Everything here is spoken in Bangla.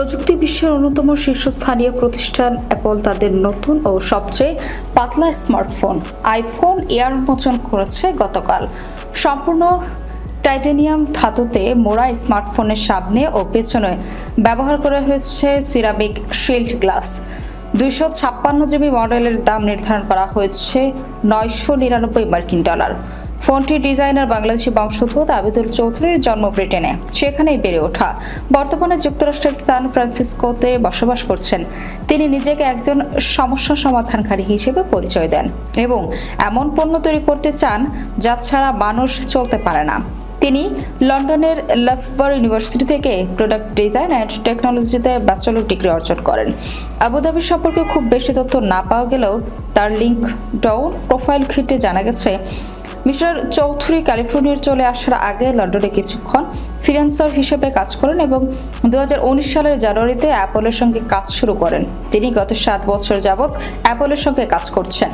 প্রযুক্তি বিশ্বের অন্যতম শীর্ষস্থানীয় প্রতিষ্ঠান অ্যাপল তাদের নতুন ও সবচেয়ে পাতলা স্মার্টফোন আইফোন এয়ার উন্মোচন করেছে গতকাল। সম্পূর্ণ টাইটানিয়াম ধাতুতে মোড়া স্মার্টফোনের সামনে ও পেছনে ব্যবহার করা হয়েছে সিরামিক শিল্ড গ্লাস। 256 জিবি মডেলের দাম নির্ধারণ করা হয়েছে $999। ফোনটির ডিজাইনার বাংলাদেশি বংশোদ্ভূত আবিদুল চৌধুরীর জন্ম ব্রিটেনে, সেখানেই বেড়ে ওঠা। বর্তমানে যুক্তরাষ্ট্রের সান ফ্রান্সিসকোতে বসবাস করছেন। তিনি নিজেকে একজন সমস্যা সমাধানকারী হিসেবে পরিচয় দেন এবং এমন পণ্য তৈরি করতে চান যা ছাড়া মানুষ চলতে পারে না। তিনি লন্ডনের লাফবার ইউনিভার্সিটি থেকে প্রোডাক্ট ডিজাইন অ্যান্ড টেকনোলজিতে ব্যাচেলর ডিগ্রি অর্জন করেন। আবুধাবি সম্পর্কে খুব বেশি তথ্য না পাওয়া গেলেও তার লিঙ্কডইন প্রোফাইল ঘেঁটে জানা গেছে, মিস্টার চৌধুরী ক্যালিফোর্নিয়ায় চলে আসার আগে লন্ডনে কিছুক্ষণ ফ্রিল্যান্সার হিসেবে কাজ করেন এবং 2019 সালের জানুয়ারিতে অ্যাপলের সঙ্গে কাজ শুরু করেন। তিনি গত 7 বছর যাবৎ অ্যাপলের সঙ্গে কাজ করছেন।